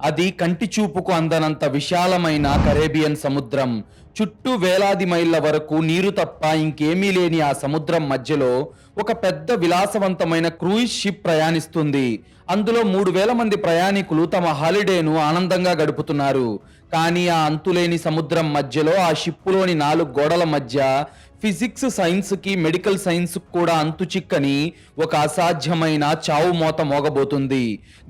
అది కంటి చూపుకు అందనంత విశాలమైన కరేబియన్ సముద్రం. చుట్టూ వేలాది మైళ్ళ వరకు నీరు తప్ప ఇంకేమీ లేని ఆ సముద్రం మధ్యలో ఒక పెద్ద విలాసవంతమైన క్రూయిజ్ షిప్ ప్రయాణిస్తుంది. అందులో 3000 మంది ప్రయాణికులు తమ హాలిడేను ఆనందంగా గడుపుతున్నారు. కానీ ఆ అంతులేని సముద్రం మధ్యలో ఆ షిప్పులోని 4 గోడల మధ్య ఫిజిక్స్ సైన్స్ కి మెడికల్ సైన్స్ కూడా అంతు చిక్కని ఒక అసాధ్యమైన చావు మోత మోగబోతుంది.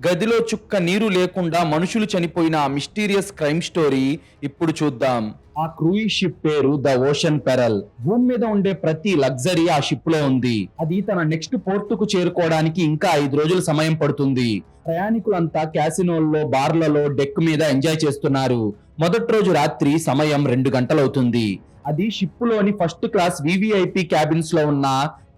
గదిలో చుక్క నీరు లేకుండా మనుషులు చనిపోయిన ఆ మిస్టీరియస్ క్రైమ్ స్టోరీ ఇప్పుడు చూద్దాం. ఆ క్రూయిజ్ షిప్ పేరు ద ఓషన్ పెరల్. భూమి మీద ఉండే ప్రతి లగ్జరీ ఆ షిప్ లో ఉంది. అది తన నెక్స్ట్ పోర్టుకు చేరుకోవడానికి ఇంకా 5 రోజుల సమయం పడుతుంది. ప్రయాణికులంతా క్యాసినోల్లో, బార్లలో, డెక్ మీద ఎంజాయ్ చేస్తున్నారు. మొదటి రోజు రాత్రి సమయం 2 గంటలవుతుంది. అది షిప్ లోని ఫస్ట్ క్లాస్ వివిఐపి క్యాబిన్స్ లో ఉన్న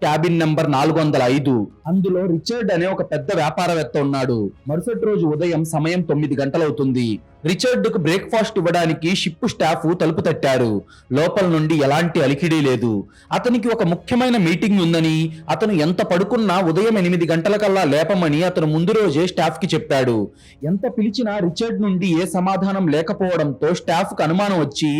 క్యాబిన్ నెంబర్ 405. అందులో రిచర్డ్ అనే ఒక పెద్ద వ్యాపారవేత్త ఉన్నాడు. మరుసటి రోజు ఉదయం సమయం 9 గంటలవుతుంది. రిచర్డ్ కు బ్రేక్ఫాస్ట్ ఇవ్వడానికి షిప్ స్టాఫ్ తలుపు తట్టారు. లోపల నుండి ఎలాంటి అలికిడి లేదు. అతనికి ఒక ముఖ్యమైన మీటింగ్ ఉందని, అతను ఎంత పడుకున్నా ఉదయం 8 గంటలకల్లా లేపమని అతను ముందు రోజే స్టాఫ్ కి చెప్పాడు. ఎంత పిలిచినా రిచర్డ్ నుండి ఏ సమాధానం లేకపోవడంతో స్టాఫ్ కు అనుమానం వచ్చి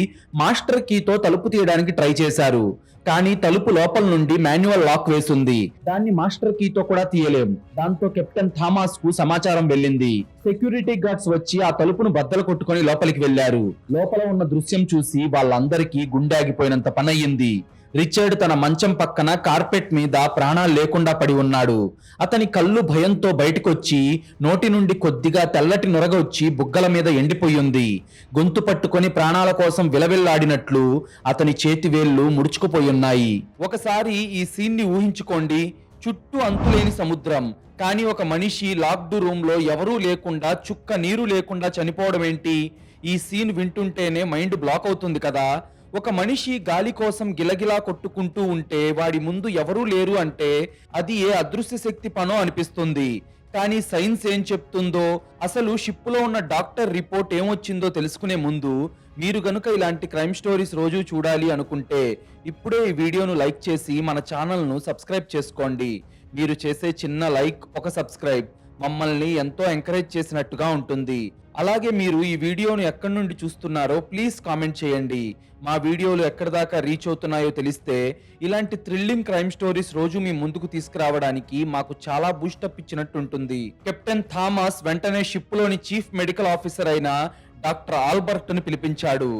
మాస్టర్ కీతో తలుపు తీయడానికి ట్రై చేశారు. కానీ తలుపు లోపల నుండి మాన్యువల్ లాక్ వేసింది. దాన్ని మాస్టర్ కీతో కూడా తీయలేం. దాంతో కెప్టెన్ థామస్ కు సమాచారం వెళ్ళింది. సెక్యూరిటీ గార్డ్స్ వచ్చి ఆ తలుపును బద్దలు కొట్టుకొని లోపలికి వెళ్లారు. లోపల ఉన్న దృశ్యం చూసి వాళ్ళందరికీ గుండె ఆగిపోయినంత పనయ్యింది. రిచర్డ్ తన మంచం పక్కన కార్పెట్ మీద ప్రాణాలు లేకుండా పడి ఉన్నాడు. అతని కళ్ళు భయంతో బయటకొచ్చి నోటి నుండి కొద్దిగా తెల్లటి నొరగ వచ్చి బుగ్గల మీద ఎండిపోయింది. గొంతు పట్టుకొని ప్రాణాల కోసం విలవిల్లాడినట్లు అతని చేతివేళ్లు ముడుచుకుపోయి ఉన్నాయి. ఒకసారి ఈ సీన్ ని ఊహించుకోండి. చుట్టూ అంతులేని సముద్రం, కానీ ఒక మనిషి లాక్డ్ రూమ్ లో ఎవరూ లేకుండా, చుక్క నీరు లేకుండా చనిపోవడం ఏంటి? ఈ సీన్ వింటుంటేనే మైండ్ బ్లాక్ అవుతుంది కదా. ఒక మనిషి గాలి కోసం గిలగిలా కొట్టుకుంటూ ఉంటే వాడి ముందు ఎవరూ లేరు అంటే అది ఏ అదృశ్య శక్తి పనో అనిపిస్తుంది. కానీ సైన్స్ ఏం చెప్తుందో, అసలు షిప్పులో ఉన్న డాక్టర్ రిపోర్ట్ ఏమొచ్చిందో తెలుసుకునే ముందు మీరు గనుక ఇలాంటి క్రైమ్ స్టోరీస్ రోజు చూడాలి అనుకుంటే ఇప్పుడే ఈ వీడియోను లైక్ చేసి మన ఛానల్ను సబ్స్క్రైబ్ చేసుకోండి. మీరు చేసే చిన్న లైక్, ఒక సబ్స్క్రైబ్ మమ్మల్ని ఎంతో ఎంకరేజ్ చేసినట్టుగా ఉంటుంది. అలాగే మీరు ఈ వీడియోను ఎక్కడి నుండి చూస్తున్నారో ప్లీజ్ కామెంట్ చేయండి. మా వీడియోలు ఎక్కడి దాకా రీచ్ అవుతున్నాయో తెలిస్తే ఇలాంటి థ్రిల్లింగ్ క్రైమ్ స్టోరీస్ రోజు మీ ముందుకు తీసుకురావడానికి మాకు చాలా బూస్టప్ ఇచ్చినట్టు ఉంటుంది. కెప్టెన్ థామస్ వెంటనే షిప్ లోని చీఫ్ మెడికల్ ఆఫీసర్ అయిన డాక్టర్ ఆల్బర్ట్ ని పిలిపించాడు.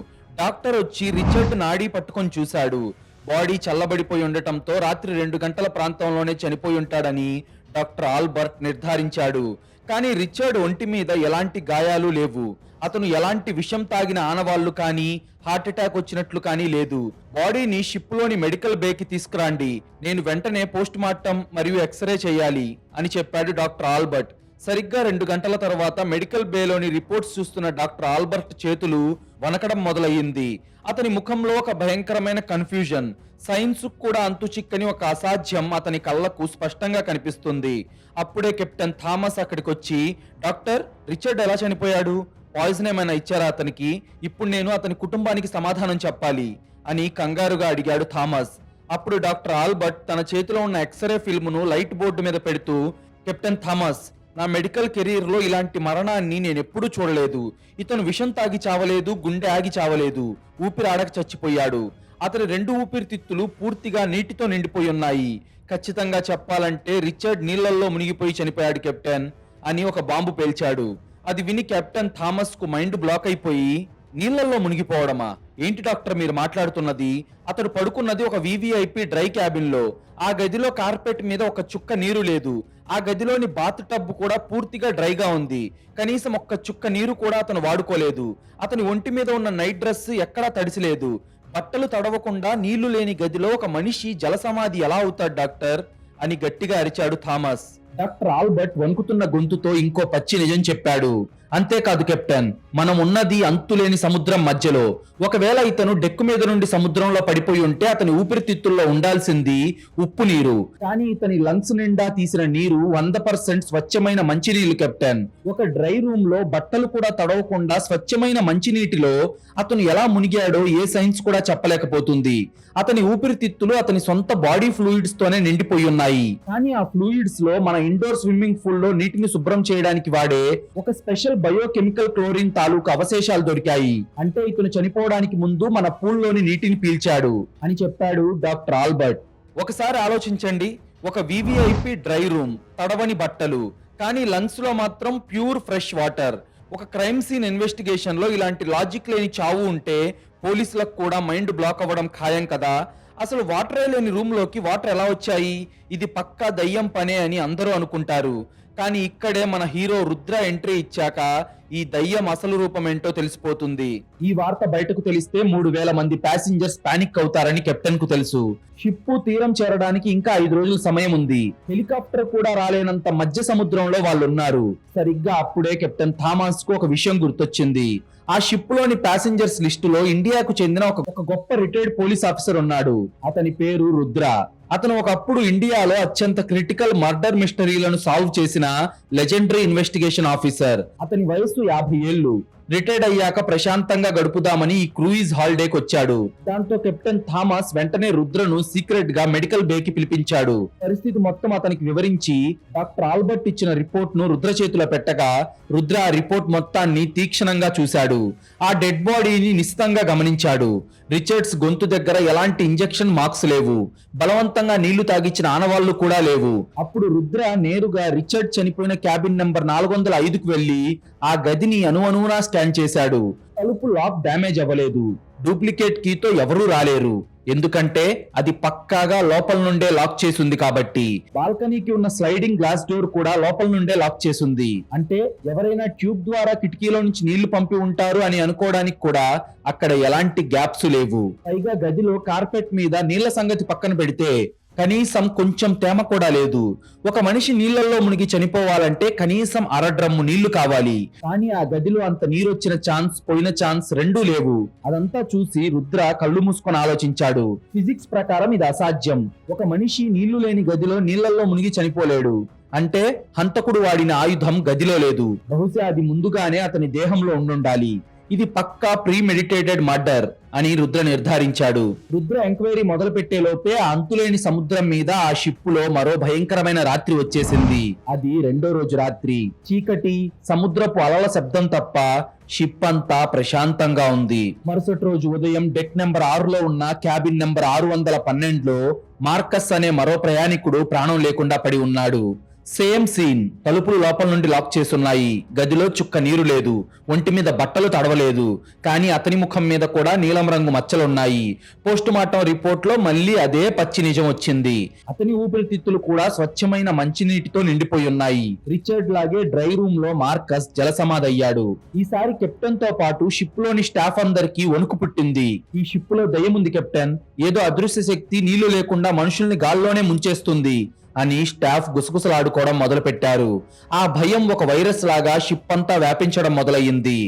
డాక్టర్ వచ్చి రిచర్డ్ నాడీ పట్టుకొని చూశాడు. బాడీ చల్లబడిపోయి ఉండటంతో రాత్రి 2 గంటల ప్రాంతంలోనే చనిపోయి ఉంటాడని డాక్టర్ ఆల్బర్ట్ నిర్ధారించాడు. కానీ రిచర్డ్ ఒంటి మీద ఎలాంటి గాయాలు లేవు. అతను ఎలాంటి విషం తాగిన ఆనవాళ్లు కానీ, హార్ట్ అటాక్ వచ్చినట్లు కానీ లేదు. బాడీని షిప్ లోని మెడికల్ బేకి తీసుకురండి, నేను వెంటనే పోస్ట్ మార్టం మరియు ఎక్స్రే చేయాలి అని చెప్పాడు డాక్టర్ ఆల్బర్ట్. సరిగ్గా 2 గంటల తర్వాత మెడికల్ బేలోని రిపోర్ట్స్ చూస్తున్న డాక్టర్ ఆల్బర్ట్ చేతులు వణకడం మొదలయ్యింది. అతని ముఖంలో ఒక భయంకరమైన కన్ఫ్యూజన్, సైన్స్ కూడా అంతు చిక్కని ఒక అసాధ్యం అతని కళ్ళకు స్పష్టంగా కనిపిస్తుంది. అప్పుడే కెప్టెన్ థామస్ అక్కడికి వచ్చి, డాక్టర్, రిచర్డ్ ఎలా చనిపోయాడు? పాయిజన్ ఏమైనా ఇచ్చారా అతనికి? ఇప్పుడు నేను అతని కుటుంబానికి సమాధానం చెప్పాలి అని కంగారుగా అడిగాడు థామస్. అప్పుడు డాక్టర్ ఆల్బర్ట్ తన చేతిలో ఉన్న ఎక్స్రే ఫిల్మ్ను లైట్ బోర్డు మీద పెడుతూ, కెప్టెన్ థామస్, నా మెడికల్ కెరీర్ లో ఇలాంటి మరణాన్ని నేను ఎప్పుడూ చూడలేదు. ఇతను విషం తాగి చావలేదు, గుండె ఆగి చావలేదు, ఊపిరి ఆడక చచ్చిపోయాడు. అతని 2 ఊపిరితిత్తులు పూర్తిగా నీటితో నిండిపోయి ఉన్నాయి. ఖచ్చితంగా చెప్పాలంటే రిచర్డ్ నీళ్లలో మునిగిపోయి చనిపోయాడు కెప్టెన్ అని ఒక బాంబు పేల్చాడు. అది విని కెప్టెన్ థామస్ కు మైండ్ బ్లాక్ అయిపోయి, నీళ్లలో మునిగిపోవడమా? ఏంటి డాక్టర్ మీరు మాట్లాడుతున్నది? అతడు పడుకున్నది ఒక వివిఐపి డ్రై క్యాబిన్ లో. ఆ గదిలో కార్పెట్ మీద ఒక చుక్క నీరు లేదు. ఆ గదిలోని బాత్ టబ్ కూడా పూర్తిగా డ్రైగా ఉంది. కనీసం ఒక్క చుక్క నీరు కూడా అతను వాడుకోలేదు. అతని ఒంటి మీద ఉన్న నైట్ డ్రెస్ ఎక్కడా తడిసిలేదు. బట్టలు తడవకుండా నీళ్లు లేని గదిలో ఒక మనిషి జలసమాధి ఎలా అవుతాడు డాక్టర్ అని గట్టిగా అరిచాడు థామస్. డాక్టర్ ఆల్బర్ట్ వణుకుతున్న గొంతుతో ఇంకో పచ్చి నిజం చెప్పాడు. అంతేకాదు కెప్టెన్, మనం ఉన్నది అంతులేని సముద్రం మధ్యలో. ఒకవేళ ఇతను డెక్కు మీద నుండి సముద్రంలో పడిపోయి ఉంటే అతని ఊపిరితిత్తుల్లో ఉండాల్సింది ఉప్పు నీరు. కానీ ఇతని లంగ్స్ నిండా తీసిన నీరు 100% స్వచ్ఛమైన మంచినీళ్లు కెప్టెన్. ఒక డ్రై రూమ్ లో బట్టలు కూడా తడవకుండా స్వచ్ఛమైన మంచినీటిలో అతను ఎలా మునిగాడో ఏ సైన్స్ కూడా చెప్పలేకపోతుంది. అతని ఊపిరితిత్తులు అతని సొంత బాడీ ఫ్లూయిడ్స్ తోనే నిండిపోయి ఉన్నాయి. కానీ ఆ ఫ్లూయిడ్స్ లో మన ఇండోర్ స్విమ్మింగ్ పూల్ లో నీటిని శుభ్రం చేయడానికి వాడే ఒక స్పెషల్ బయోకెమికల్ క్లోరిన్ తాలూకు అవశేషాలు దొరికాయి. అంటే ఇతను చనిపోవడానికి ముందు మన పూల్లోని నీటిని పీల్చాడు అని చెప్పాడు డాక్టర్ ఆల్బర్ట్. ఒకసారి ఆలోచించండి, ఒక వివిఐపి డ్రై రూమ్, తడవని బట్టలు, కానీ లంగ్స్ లో మాత్రం ప్యూర్ ఫ్రెష్ వాటర్. ఒక క్రైమ్ సీన్ ఇన్వెస్టిగేషన్ లో ఇలాంటి లాజిక్ లేని చావు ఉంటే పోలీసులకు కూడా మైండ్ బ్లాక్ అవ్వడం ఖాయం కదా. అసలు వాటరే లేని రూమ్ లోకి వాటర్ ఎలా వచ్చాయి? ఇది పక్కా దయ్యం పనే అని అందరూ అనుకుంటారు. కానీ ఇక్కడే మన హీరో రుద్ర ఎంట్రీ ఇచ్చాక ఈ దయ్యం అసలు రూపం ఏంటో తెలిసిపోతుంది. ఈ వార్త బయటకు తెలిస్తే 3000 మంది ప్యాసింజర్స్ పానిక్ అవుతారని కెప్టెన్ కు తెలుసు. షిప్ తీరం చేరడానికి ఇంకా 5 రోజుల సమయం ఉంది. హెలికాప్టర్ కూడా రాలేనంత మధ్య సముద్రంలో వాళ్ళు ఉన్నారు. సరిగ్గా అప్పుడే కెప్టెన్ థామస్ కు ఒక విషయం గుర్తొచ్చింది. ఆ షిప్ లోని ప్యాసింజర్స్ లిస్టులో ఇండియాకు చెందిన ఒక గొప్ప రిటైర్డ్ పోలీస్ ఆఫీసర్ ఉన్నాడు. అతని పేరు రుద్ర. అతను ఒకప్పుడు ఇండియాలో అత్యంత క్రిటికల్ మర్డర్ మిస్టరీలను సాల్వ్ చేసిన లెజెండరీ ఇన్వెస్టిగేషన్ ఆఫీసర్. అతని వయసు 50 ఏళ్లు. రిటైర్డ్ అయ్యాక ప్రశాంతంగా గడుపుదామని ఈ క్రూయిజ్ హాలిడేకి వచ్చాడు. దాంతో కెప్టెన్ థామస్ వెంటనే రుద్రను సీక్రెట్ గా మెడికల్ బే కి పిలిపించాడు. పరిస్థితి మొత్తం అతనికి వివరించి డాక్టర్ ఆల్బర్ట్ ఇచ్చిన రిపోర్ట్ ను రుద్ర చేతిలో పెట్టగా రుద్ర ఆ రిపోర్ట్ మొత్తాన్ని తీక్షణంగా చూశాడు. ఆ డెడ్ బాడీని నిశితంగా గమనించాడు. రిచర్డ్స్ గొంతు దగ్గర ఎలాంటి ఇంజెక్షన్ మార్క్స్ లేవు. బలవంతంగా నీళ్లు తాగిచ్చిన ఆనవాళ్లు కూడా లేవు. అప్పుడు రుద్ర నేరుగా రిచర్డ్ చనిపోయిన క్యాబిన్ నంబర్ 405కు వెళ్లి ఆ గదిని అణువణువునా స్కాన్ చేశాడు. తలుపు లాక్ డ్యామేజ్ అవ్వలేదు. డూప్లికేట్ కీతో ఎవరూ రాలేరు, ఎందుకంటే అది పక్కాగా లోపల నుండే లాక్ చేసింది కాబట్టి. బాల్కనీకి ఉన్న స్లైడింగ్ గ్లాస్ డోర్ కూడా లోపల నుండే లాక్ చేసింది. అంటే ఎవరైనా ట్యూబ్ ద్వారా కిటికీలో నుంచి నీళ్లు పంపి ఉంటారు అని అనుకోవడానికి కూడా అక్కడ ఎలాంటి గ్యాప్స్ లేవు. పైగా గదిలో కార్పెట్ మీద నీళ్ల సంగతి పక్కన పెడితే కనీసం కొంచెం తేమ కూడా లేదు. ఒక మనిషి నీళ్లలో మునిగి చనిపోవాలంటే కనీసం 1/2 డ్రమ్ము నీళ్లు కావాలి. కానీ ఆ గదిలో అంత నీరొచ్చిన ఛాన్స్, పోయిన ఛాన్స్ రెండూ లేవు. అదంతా చూసి రుద్ర కళ్ళు మూసుకొని ఆలోచించాడు. ఫిజిక్స్ ప్రకారం ఇది అసాధ్యం. ఒక మనిషి నీళ్లు లేని గదిలో నీళ్లలో మునిగి చనిపోలేడు. అంటే హంతకుడు వాడిన ఆయుధం గదిలో లేదు. బహుశా అది ముందుగానే అతని దేహంలో ఉండుండాలి. ఇది పక్కా ప్రీ మెడిటేటెడ్ మర్డర్ అని రుద్ర నిర్ధారించాడు. రుద్ర ఎంక్వైరీ మొదలు పెట్టే లోపే ఆ అంతులేని సముద్రం మీద ఆ షిప్ లో మరో భయంకరమైన రాత్రి వచ్చేసింది. అది 2వ రోజు రాత్రి. చీకటి, సముద్రపు అలల శబ్దం తప్ప షిప్ అంతా ప్రశాంతంగా ఉంది. మరుసటి రోజు ఉదయం డెక్ నెంబర్ 6లో ఉన్న క్యాబిన్ నెంబర్ 612లో మార్కస్ అనే మరో ప్రయాణికుడు ప్రాణం లేకుండా పడి ఉన్నాడు. Same scene. తలుపులు లోపల నుండి లాక్ చేసున్నాయి. గదిలో చుక్క నీరు లేదు. ఒంటి మీద బట్టలు తడవలేదు. కానీ అతని ముఖం మీద కూడా నీలం రంగు మచ్చలున్నాయి. పోస్ట్ మార్టం రిపోర్ట్ లో మళ్ళీ అదే పచ్చి నిజం వచ్చింది. అతని ఊపిరితిత్తులు కూడా స్వచ్ఛమైన మంచినీటితో నిండిపోయి ఉన్నాయి. రిచర్డ్ లాగే డ్రై రూమ్ లో మార్కస్ జలసమాధయ్యాడు. ఈసారి కెప్టెన్ తో పాటు షిప్ లోని స్టాఫ్ అందరికీ వణుకు పుట్టింది. ఈ షిప్ లో దయ్యం ఉంది కెప్టెన్. ఏదో అదృశ్య శక్తి నీళ్లు లేకుండా మనుషుల్ని గాల్లోనే ముంచేస్తుంది అని స్టాఫ్ గుసగుసలాడుకోవడం మొదలు పెట్టారు. ఆ భయం ఒక వైరస్ లాగా షిప్ అంతా వ్యాపించడం మొదలయ్యింది.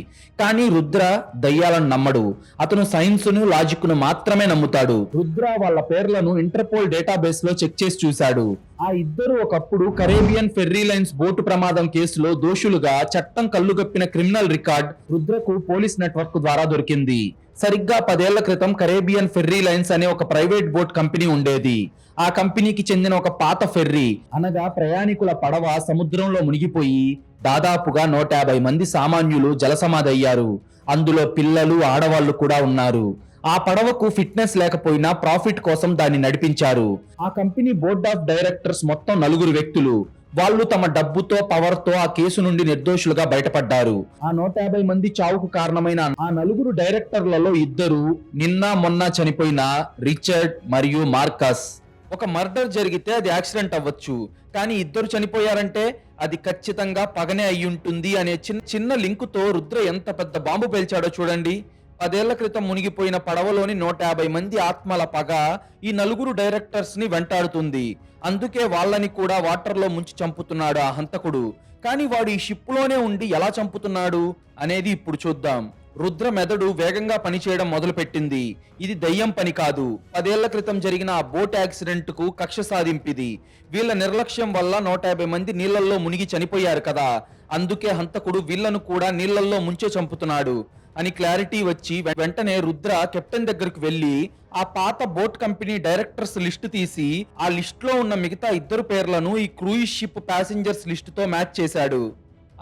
కానీ రుద్ర దయ్యాలను నమ్మడు. అతను సైన్స్ ను, లాజిక్ ను మాత్రమే నమ్ముతాడు. రుద్ర వాళ్ళ పేర్లను ఇంటర్పోల్ డేటాబేస్ లో చెక్ చేసి చూశాడు. ఆ ఇద్దరు ఒకప్పుడు కరేబియన్ ఫెర్రీ లైన్స్ బోటు ప్రమాదం కేసులో దోషులుగా చట్టం కళ్ళుగప్పిన క్రిమినల్ రికార్డ్ రుద్రకు పోలీస్ నెట్వర్క్ ద్వారా దొరికింది. సరిగ్గా 10 ఏళ్ల క్రితం కరేబియన్ ఫెర్రీ లైన్స్ అనే ఒక ప్రైవేట్ బోట్ కంపెనీ ఉండేది. ఆ కంపెనీకి చెందిన ఒక పాత ఫెర్రీ, అనగా ప్రయాణికుల పడవ, సముద్రంలో మునిగిపోయి దాదాపుగా 150 మంది సామాన్యులు జలసమాధయ్యారు. అందులో పిల్లలు, ఆడవాళ్లు కూడా ఉన్నారు. ఆ పడవకు ఫిట్నెస్ లేకపోయినా ప్రాఫిట్ కోసం దాన్ని నడిపించారు. ఆ కంపెనీ బోర్డ్ ఆఫ్ డైరెక్టర్స్ మొత్తం 4 వ్యక్తులు. వాళ్ళు తమ డబ్బుతో, పవర్ తో ఆ కేసు నుండి నిర్దోషులుగా బయటపడ్డారు. ఆ 150 మంది చావుకు కారణమైన ఆ 4 డైరెక్టర్లలో 2 నిన్న మొన్న చనిపోయిన రిచర్డ్ మరియు మార్కస్. ఒక మర్డర్ జరిగితే అది యాక్సిడెంట్ అవ్వచ్చు, కానీ 2 చనిపోయారంటే అది ఖచ్చితంగా పగనే అయ్యుంటుంది అనే చిన్న లింకుతో రుద్ర ఎంత పెద్ద బాంబు పేల్చాడో చూడండి. 10 ఏళ్ల క్రితం మునిగిపోయిన పడవలోని 150 మంది ఆత్మల పగ ఈ 4 డైరెక్టర్స్ ని వెంటాడుతుంది. అందుకే వాళ్ళని కూడా వాటర్ లో ముంచి చంపుతున్నాడు ఆ హంతకుడు. కానీ వాడు ఈ షిప్ లోనే ఉండి ఎలా చంపుతున్నాడు అనేది ఇప్పుడు చూద్దాం. రుద్ర మెదడు వేగంగా పనిచేయడం మొదలు పెట్టింది. ఇది దయ్యం పని కాదు. 10 ఏళ్ల క్రితం జరిగిన ఆ బోట్ యాక్సిడెంట్ కు కక్ష సాధింపిది. వీళ్ళ నిర్లక్ష్యం వల్ల 150 మంది నీళ్లలో మునిగి చనిపోయారు కదా, అందుకే హంతకుడు వీళ్లను కూడా నీళ్లలో ముంచే చంపుతున్నాడు అని క్లారిటీ వచ్చి వెంటనే రుద్ర కెప్టెన్ దగ్గరకు వెళ్లి ఆ పాత బోట్ కంపెనీ డైరెక్టర్స్ లిస్ట్ తీసి ఆ లిస్ట్ లో ఉన్న మిగతా 2 పేర్లను ఈ క్రూయిజ్ షిప్ ప్యాసింజర్స్ లిస్ట్ తో మ్యాచ్ చేశాడు.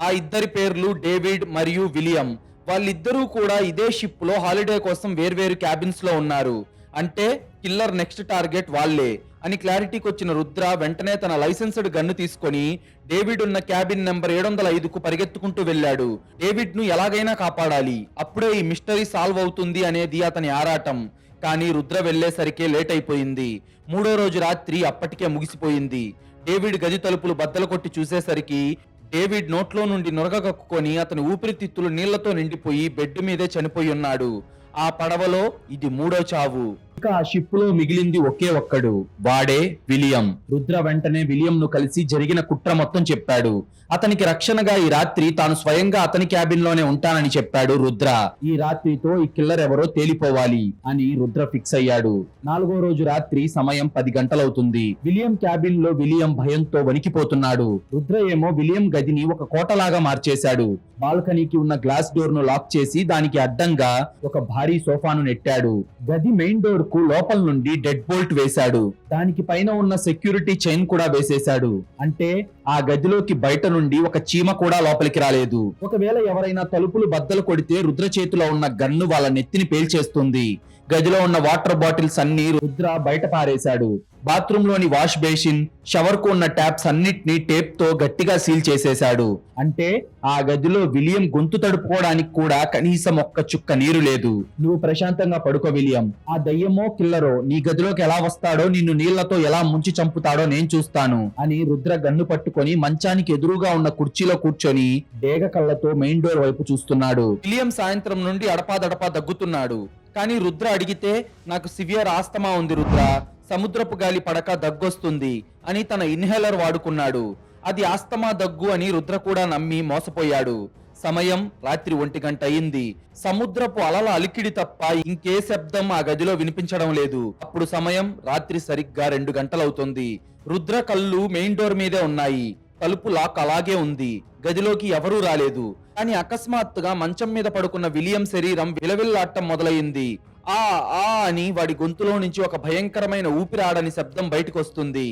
ఆ ఇద్దరి పేర్లు డేవిడ్ మరియు విలియం. వాళ్ళిద్దరూ కూడా ఇదే షిప్ లో హాలిడే కోసం వేర్వేరు క్యాబిన్స్ లో ఉన్నారు. అంటే కిల్లర్ నెక్స్ట్ టార్గెట్ వాళ్లే అని క్లారిటీకి వచ్చిన రుద్ర వెంటనే తన లైసెన్స్డ్ గన్ను తీసుకొని డేవిడ్ ఉన్న క్యాబిన్ నెంబర్ 705కు పరిగెత్తుకుంటూ వెళ్ళాడు. డేవిడ్ ను ఎలాగైనా కాపాడాలి, అప్పుడే ఈ మిస్టరీ సాల్వ్ అవుతుంది అనేది అతని ఆరాటం. కానీ రుద్ర వెళ్లేసరికే లేట్ అయిపోయింది. 3వ రోజు రాత్రి అప్పటికే ముగిసిపోయింది. డేవిడ్ గది తలుపులు బద్దలు కొట్టి చూసేసరికి డేవిడ్ నోట్లో నుండి నొరగ కక్కుకొని అతని ఊపిరితిత్తులు నీళ్లతో నిండిపోయి బెడ్ మీదే చనిపోయి ఉన్నాడు. ఆ పడవలో ఇది 3వ చావు. ఇక ఆ షిప్ లో మిగిలింది ఒకే ఒక్కడు, వాడే విలియం. రుద్ర వెంటనే విలియం ను కలిసి జరిగిన కుట్ర మొత్తం చెప్పాడు. అతనికి రక్షణగా ఈ రాత్రి తాను స్వయంగా అతని క్యాబిన్ లోనే ఉంటానని చెప్పాడు రుద్ర. ఈ రాత్రితో ఈ కిల్లర్ ఎవరో తేలిపోవాలి అని రుద్ర ఫిక్స్ అయ్యాడు. 4వ రోజు రాత్రి సమయం 10 గంటలవుతుంది. విలియం క్యాబిన్ లో విలియం భయంతో వణికిపోతున్నాడు. రుద్ర ఏమో విలియం గదిని ఒక కోటలాగా మార్చేశాడు. బాల్కనీకి ఉన్న గ్లాస్ డోర్ ను లాక్ చేసి దానికి అడ్డంగా ఒక భారీ సోఫాను నెట్టాడు. గది మెయిన్ డోర్ కు లోపల నుండి డెడ్ బోల్ట్ వేశాడు. దానికి పైన ఉన్న సెక్యూరిటీ చైన్ కూడా వేసేశాడు. అంటే ఆ గదిలోకి బయట నుండి ఒక చీమ కూడా లోపలికి రాలేదు. ఒకవేళ ఎవరైనా తలుపులు బద్దలు కొడితే రుద్ర చేతిలో ఉన్న గన్ను వాళ్ళ నెత్తిని పేల్చేస్తుంది. గదిలో ఉన్న వాటర్ బాటిల్స్ అన్ని రుద్ర బయట పారేశాడు. బాత్రూమ్ లోని వాష్ బేసిన్, షవర్ కు ఉన్న ట్యాప్స్ అన్నిటినీ టేప్ తో గట్టిగా సీల్ చేసేశాడు. అంటే ఆ గదిలో విలియం గొంతు తడుపుకోవడానికి కూడా కనీసం ఒక్క చుక్క నీరు లేదు. నువ్వు ప్రశాంతంగా పడుకో విలియం. ఆ దయ్యమో కిల్లరో నీ గదిలోకి ఎలా వస్తాడో, నిన్ను నీళ్లతో ఎలా ముంచి చంపుతాడో నేను చూస్తాను అని రుద్ర గన్ను పట్టుకొని మంచానికి ఎదురుగా ఉన్న కుర్చీలో కూర్చొని డేగ కళ్ళతో మెయిన్ డోర్ వైపు చూస్తున్నాడు. విలియం సాయంత్రం నుండి అడపాదడపా దగ్గుతున్నాడు. కానీ రుద్ర అడిగితే నాకు సివియర్ ఆస్తమా ఉంది రుద్ర, సముద్రపు గాలి పడక దగ్గొస్తుంది అని తన ఇన్హేలర్ వాడుకున్నాడు. అది ఆస్తమా దగ్గు అని రుద్ర కూడా నమ్మి మోసపోయాడు. సమయం రాత్రి 1 గంట అయింది. సముద్రపు అలల అలికిడి తప్ప ఇంకే శబ్దం ఆ గదిలో వినిపించడం లేదు. అప్పుడు సమయం రాత్రి సరిగ్గా 2 గంటలవుతుంది. రుద్ర కళ్ళు మెయిన్ డోర్ మీదే ఉన్నాయి. తలుపు లాక్ అలాగే ఉంది. గదిలోకి ఎవరూ రాలేదు. కానీ అకస్మాత్తుగా మంచం మీద పడుకున్న విలియం శరీరం విలవిల్లాటం మొదలైంది. ఆ ఆ అని వాడి గొంతులో నుంచి ఒక భయంకరమైన ఊపిరాడని శబ్దం బయటకు వస్తుంది.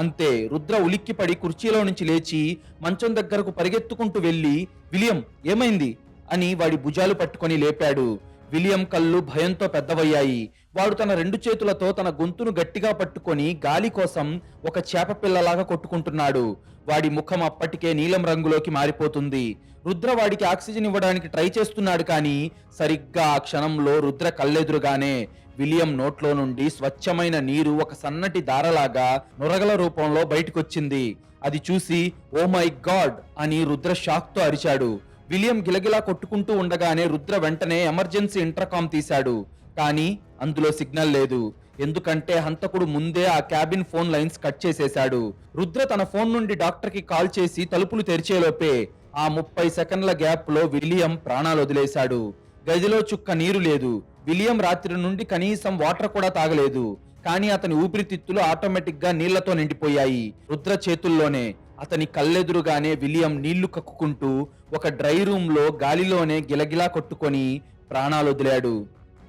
అంతే, రుద్ర ఉలిక్కిపడి కుర్చీలో నుంచి లేచి మంచం దగ్గరకు పరిగెత్తుకుంటూ వెళ్లి విలియం ఏమైంది అని వాడి భుజాలు పట్టుకొని లేపాడు. విలియం కళ్ళు భయంతో పెద్దవయ్యాయి. వాడు తన 2 చేతులతో తన గొంతును గట్టిగా పట్టుకొని గాలి కోసం ఒక చేప పిల్లలాగా కొట్టుకుంటున్నాడు. వాడి ముఖం అప్పటికే నీలం రంగులోకి మారిపోతుంది. రుద్ర వాడికి ఆక్సిజన్ ఇవ్వడానికి ట్రై చేస్తున్నాడు. కానీ సరిగ్గా ఆ క్షణంలో రుద్ర కళ్ళెదురుగానే విలియం నోట్లో నుండి స్వచ్ఛమైన నీరు ఒక సన్నటి దారలాగా నురగల రూపంలో బయటకొచ్చింది. అది చూసి ఓ మై గాడ్ అని రుద్ర షాక్ తో అరిచాడు. విలియం గిలగిలా కొట్టుకుంటూ ఉండగానే రుద్ర వెంటనే ఎమర్జెన్సీ ఇంటర్కామ్ తీశాడు. కానీ అందులో సిగ్నల్ లేదు. ఎందుకంటే హంతకుడు ముందే ఆ క్యాబిన్ ఫోన్ లైన్స్ కట్ చేసేశాడు. రుద్ర తన ఫోన్ నుండి డాక్టర్ కి కాల్ చేసి తలుపులు తెరిచేలోపే ఆ 30 సెకండ్ల గ్యాప్ లో విలియం ప్రాణాలు వదిలేశాడు. గదిలో చుక్క నీరు లేదు. విలియం రాత్రి నుండి కనీసం వాటర్ కూడా తాగలేదు. కానీ అతని ఊపిరితిత్తులు ఆటోమేటిక్ గా నీళ్లతో నిండిపోయాయి. రుద్ర చేతుల్లోనే. అతని కళ్ళెదురుగానే విలియం నీళ్లు కక్కుకుంటూ ఒక డ్రై రూమ్ లో గాలిలోనే గిలగిలా కొట్టుకొని ప్రాణాలు వదిలాడు.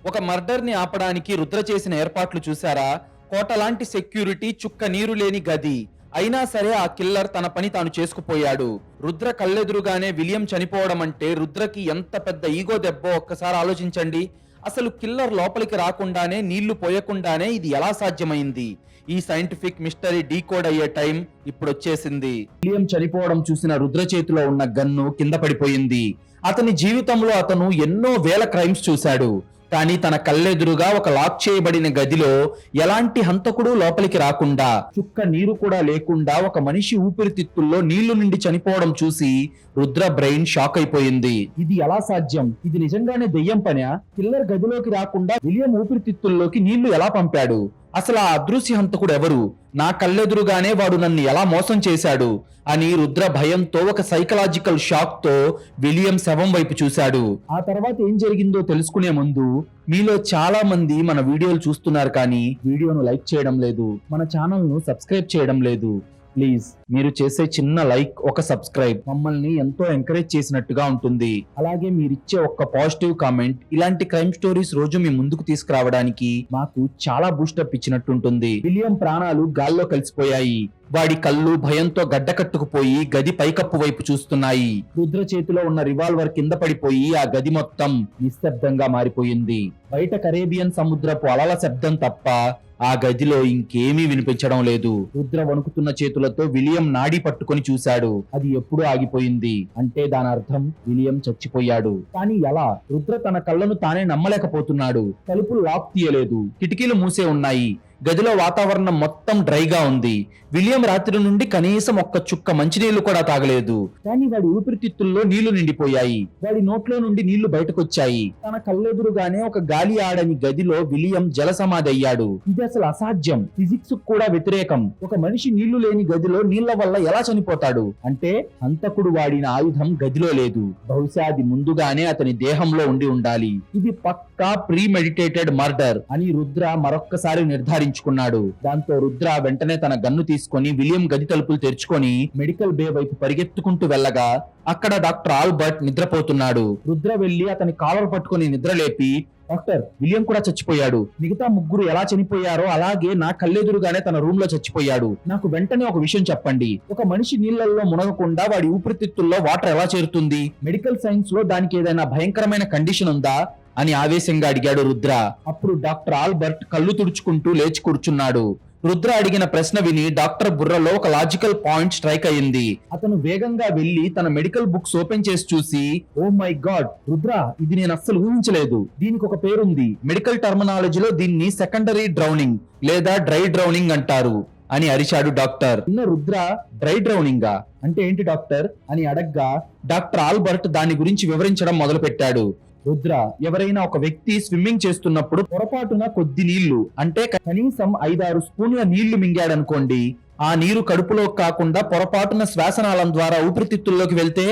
ఒక మర్డర్ ని ఆపడానికి రుద్ర చేసిన ఏర్పాట్లు చూసారా? కోటలాంటి సెక్యూరిటీ, చుక్క నీరు లేని గది. అయినా సరే ఆ కిల్లర్ తన పని తాను చేసుకుపోయాడు. రుద్ర కళ్ళెదురుగానే విలియం చనిపోవడం అంటే రుద్రకి ఎంత పెద్ద ఈగో దెబ్బో ఒక్కసారి ఆలోచించండి. అసలు కిల్లర్ లోపలికి రాకుండానే, నీళ్లు పోయకుండానే ఇది ఎలా సాధ్యమైంది? ఈ సైంటిఫిక్ మిస్టరీ డీకోడ్ అయ్యే టైం ఇప్పుడు వచ్చేసింది. విలియం చనిపోవడం చూసిన రుద్ర చేతిలో ఉన్న గన్ను కింద పడిపోయింది. అతని జీవితంలో అతను ఎన్నో వేల క్రైమ్స్ చూశాడు. కానీ తన కళ్ళెదురుగా ఒక లాక్ చేయబడిన గదిలో ఎలాంటి హంతకుడు లోపలికి రాకుండా, చుక్క నీరు కూడా లేకుండా ఒక మనిషి ఊపిరితిత్తుల్లో నీళ్లు నిండి చనిపోవడం చూసి రుద్ర బ్రెయిన్ షాక్ అయిపోయింది. ఇది ఎలా సాధ్యం? ఇది నిజంగానే దెయ్యం పనా? కిల్లర్ గదిలోకి రాకుండా విలియం ఊపిరితిత్తుల్లోకి నీళ్లు ఎలా పంపాడు? అసలు ఆ అదృశ్య హంతకుడు ఎవరు? నా కళ్ళెదురుగానే వాడు నన్ను ఎలా మోసం చేశాడు అని రుద్ర భయంతో, ఒక సైకలాజికల్ షాక్ తో విలియం శవం వైపు చూశాడు. ఆ తర్వాత ఏం జరిగిందో తెలుసుకునే ముందు, మీలో చాలా మంది మన వీడియోలు చూస్తున్నారు కానీ వీడియోను లైక్ చేయడం లేదు, మన ఛానల్ ను సబ్స్క్రైబ్ చేయడం లేదు. ప్లీజ్ మీరు చేసే చిన్న లైక్, ఒక సబ్స్క్రైబ్ మమ్మల్ని ఎంతో ఎంకరేజ్ చేసినట్టుగా ఉంటుంది. అలాగే మీరిచ్చే ఒక్క పాజిటివ్ కామెంట్ ఇలాంటి క్రైమ్ స్టోరీస్ రోజు మీ ముందుకు తీసుకురావడానికి మాకు చాలా బూస్టప్ ఇచ్చినట్టుంటుంది. విలియం ప్రాణాలు గాల్లో కలిసిపోయాయి. వాడి కళ్ళు భయంతో గడ్డకట్టుకుపోయి గది పైకప్పు వైపు చూస్తున్నాయి. రుద్ర చేతిలో ఉన్న రివాల్వర్ కింద పడిపోయి ఆ గది మొత్తం నిశ్శబ్దంగా మారిపోయింది. బయట కరేబియన్ సముద్రపు అలల శబ్దం తప్ప ఆ గదిలో ఇంకేమీ వినిపించడం లేదు. రుద్ర వణుకుతున్న చేతులతో విలియం నాడి పట్టుకొని చూశాడు. అది ఎప్పుడూ ఆగిపోయింది. అంటే దాని అర్థం విలియం చచ్చిపోయాడు. కానీ ఎలా? రుద్ర తన కళ్ళను తానే నమ్మలేకపోతున్నాడు. తలుపులు లాక్ తీయలేదు, కిటికీలు మూసే ఉన్నాయి. గదిలో వాతావరణం మొత్తం డ్రైగా ఉంది. విలియం రాత్రి నుండి కనీసం ఒక్క చుక్క మంచినీళ్లు కూడా తాగలేదు. కానీ వాడి ఊపిరితిత్తుల్లో నీళ్లు నిండిపోయాయి. వాడి నోట్లో నుండి నీళ్లు బయటకొచ్చాయి. తన కళ్ళెదురుగానే ఒక గాలి ఆడని గదిలో విలియం జలసమాధి అయ్యాడు. ఇది అసలు అసాధ్యం, ఫిజిక్స్ కూడా వ్యతిరేకం. ఒక మనిషి నీళ్లు లేని గదిలో నీళ్ల వల్ల ఎలా చనిపోతాడు? అంటే హంతకుడు వాడిన ఆయుధం గదిలో లేదు. బహుశా అది ముందుగానే అతని దేహంలో ఉండి ఉండాలి. ఇది పక్కా ప్రీ మెడిటేటెడ్ మర్డర్ అని రుద్ర మరొక్కసారి నిర్ధారించుకున్నాడు. దాంతో రుద్ర వెంటనే తన గన్ను తీసుకొని విలియం గది తలుపులు తెరుచుకొని మెడికల్ బే వైపు పరిగెత్తుకుంటూ వెళ్ళగా అక్కడ డాక్టర్ ఆల్బర్ట్ నిద్రపోతున్నాడు. రుద్ర వెళ్లి అతని కాలర్ పట్టుకుని నిద్రలేపి, డాక్టర్, విలియం కూడా చచ్చిపోయాడు. మిగతా ముగ్గురు ఎలా చనిపోయారో అలాగే నా కళ్ళెదురుగానే తన రూమ్ లో చచ్చిపోయాడు. నాకు వెంటనే ఒక విషయం చెప్పండి. ఒక మనిషి నీళ్లలో మునగకుండా వాడి ఊపిరితిత్తుల్లో వాటర్ ఎలా చేరుతుంది? మెడికల్ సైన్స్ లో దానికి ఏదైనా భయంకరమైన కండిషన్ ఉందా అని ఆవేశంగా అడిగాడు రుద్ర. అప్పుడు డాక్టర్ ఆల్బర్ట్ కళ్ళు తుడుచుకుంటూ లేచి కూర్చున్నాడు. రుద్ర అడిగిన ప్రశ్న విని డాక్టర్ బుర్రలో ఒక లాజికల్ పాయింట్ స్ట్రైక్ అయ్యింది. అతను వేగంగా వెళ్లి తన మెడికల్ బుక్స్ ఓపెన్ చేసి చూసి, ఓ మై గాడ్ రుద్ర, ఇది నేను అస్సలు ఊహించలేదు. దీనికి ఒక పేరుంది. మెడికల్ టర్మినాలజీలో దీన్ని సెకండరీ డ్రౌనింగ్ లేదా డ్రై డ్రౌనింగ్ అంటారు అని అరిచాడు డాక్టర్. రుద్ర డ్రై డ్రౌనింగా అంటే ఏంటి డాక్టర్ అని అడగ్గా డాక్టర్ ఆల్బర్ట్ దాని గురించి వివరించడం మొదలు పెట్టాడు. రుద్ర, ఎవరైనా ఒక వ్యక్తి స్విమ్మింగ్ చేస్తున్నప్పుడు పొరపాటున కొద్ది నీళ్లు అంటే కనీసం 5-6 స్పూన్ల నీళ్లు మింగాడనుకోండి, ఆ నీరు కడుపులో కాకుండా పొరపాటున శ్వాసనాళం ద్వారా ఊపిరితిత్తుల్లోకి వెళ్తే